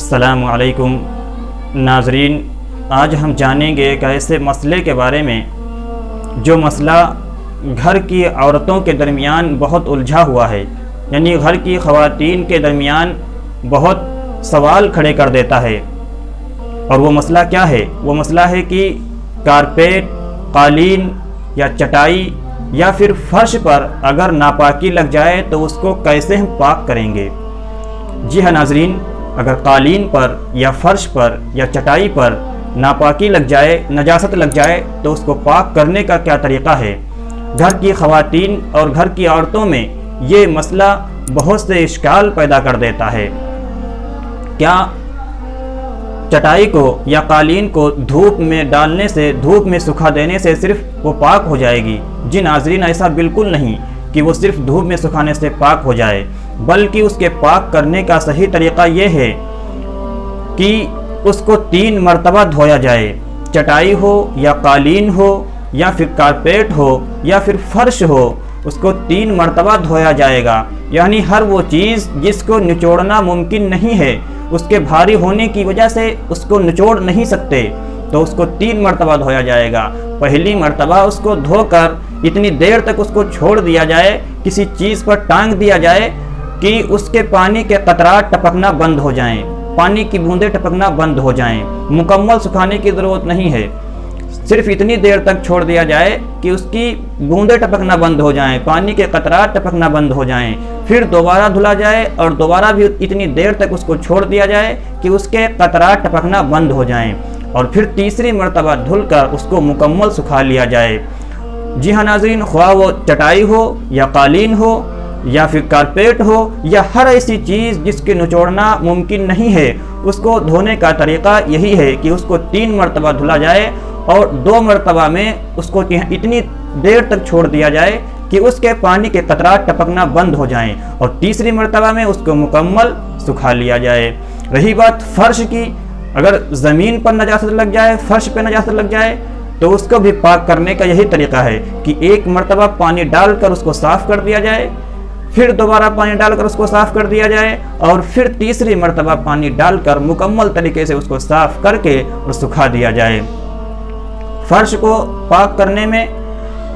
السلام علیکم ناظرین، آج ہم جانیں گے ایک ایسے مسئلے کے بارے میں جو مسئلہ گھر کی عورتوں کے درمیان بہت الجھا ہوا ہے، یعنی گھر کی خواتین کے درمیان بہت سوال کھڑے کر دیتا ہے۔ اور وہ مسئلہ کیا ہے؟ وہ مسئلہ ہے کہ کارپیٹ، قالین یا چٹائی یا پھر فرش پر اگر ناپاکی لگ جائے تو اس کو کیسے ہم پاک کریں گے۔ جی ہاں ناظرین، اگر قالین پر یا فرش پر یا چٹائی پر ناپاکی لگ جائے، نجاست لگ جائے تو اس کو پاک کرنے کا کیا طریقہ ہے؟ گھر کی خواتین اور گھر کی عورتوں میں یہ مسئلہ بہت سے اشکال پیدا کر دیتا ہے۔ کیا چٹائی کو یا قالین کو دھوپ میں ڈالنے سے، دھوپ میں سکھا دینے سے صرف وہ پاک ہو جائے گی؟ جی ناظرین، ایسا بالکل نہیں کہ وہ صرف دھوپ میں سکھانے سے پاک ہو جائے، بلکہ اس کے پاک کرنے کا صحیح طریقہ یہ ہے کہ اس کو 3 مرتبہ دھویا جائے۔ چٹائی ہو یا قالین ہو یا پھر کارپیٹ ہو یا پھر فرش ہو، اس کو 3 مرتبہ دھویا جائے گا۔ یعنی ہر وہ چیز جس کو نچوڑنا ممکن نہیں ہے، اس کے بھاری ہونے کی وجہ سے اس کو نچوڑ نہیں سکتے، تو اس کو 3 مرتبہ دھویا جائے گا۔ پہلی مرتبہ اس کو دھو کر اتنی دیر تک اس کو چھوڑ دیا جائے، کسی چیز پر ٹانگ دیا جائے کہ اس کے پانی کے قطرات ٹپکنا بند ہو جائیں، پانی کی بوندیں ٹپکنا بند ہو جائیں۔ مکمل سکھانے کی ضرورت نہیں ہے، صرف اتنی دیر تک چھوڑ دیا جائے کہ اس کی بوندیں ٹپکنا بند ہو جائیں، پانی کے قطرات ٹپکنا بند ہو جائیں۔ پھر دوبارہ دھلا جائے اور دوبارہ بھی اتنی دیر تک اس کو چھوڑ دیا جائے کہ اس کے قطرات ٹپکنا بند ہو جائیں، اور پھر تیسری مرتبہ دھل کر اس کو مکمل سکھا لیا جائے۔ جی ہاں ناظرین، خواہ وہ چٹائی ہو یا قالین ہو یا پھر کارپیٹ ہو یا ہر ایسی چیز جس کے نچوڑنا ممکن نہیں ہے، اس کو دھونے کا طریقہ یہی ہے کہ اس کو 3 مرتبہ دھلا جائے اور 2 مرتبہ میں اس کو اتنی دیر تک چھوڑ دیا جائے کہ اس کے پانی کے قطرات ٹپکنا بند ہو جائیں، اور تیسری مرتبہ میں اس کو مکمل سکھا لیا جائے۔ رہی بات فرش کی، اگر زمین پر نجاست لگ جائے، فرش پہ نجاست لگ جائے تو اس کو بھی پاک کرنے کا یہی طریقہ ہے کہ 1 مرتبہ پانی ڈال کر اس کو صاف کر دیا جائے، پھر دوبارہ پانی ڈال کر اس کو صاف کر دیا جائے، اور پھر تیسری مرتبہ پانی ڈال کر مکمل طریقے سے اس کو صاف کر کے اور سکھا دیا جائے۔ فرش کو پاک کرنے میں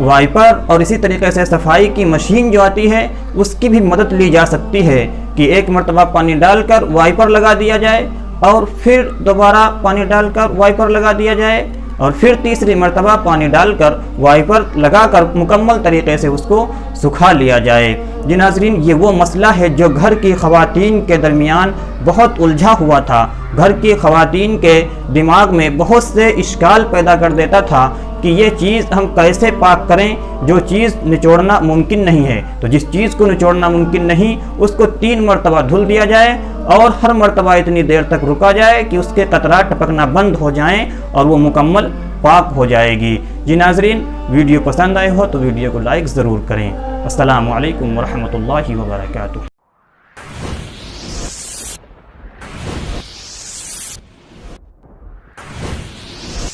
وائپر اور اسی طریقے سے صفائی کی مشین جو آتی ہے اس کی بھی مدد لی جا سکتی ہے کہ 1 مرتبہ پانی ڈال کر وائپر لگا دیا جائے، اور پھر دوبارہ پانی ڈال کر وائپر لگا دیا جائے، اور پھر تیسری مرتبہ پانی ڈال کر وائپر لگا کر مکمل طریقے سے اس کو سکھا لیا جائے۔ جی ناظرین، یہ وہ مسئلہ ہے جو گھر کی خواتین کے درمیان بہت الجھا ہوا تھا، گھر کی خواتین کے دماغ میں بہت سے اشکال پیدا کر دیتا تھا کہ یہ چیز ہم کیسے پاک کریں جو چیز نچوڑنا ممکن نہیں ہے۔ تو جس چیز کو نچوڑنا ممکن نہیں، اس کو 3 مرتبہ دھل دیا جائے اور ہر مرتبہ اتنی دیر تک رکا جائے کہ اس کے قطرات ٹپکنا بند ہو جائیں اور وہ مکمل پاک ہو جائے گی۔ جی ناظرین، ویڈیو پسند آئے ہو تو ویڈیو کو لائک ضرور کریں۔ السلام علیکم ورحمۃ اللہ وبرکاتہ۔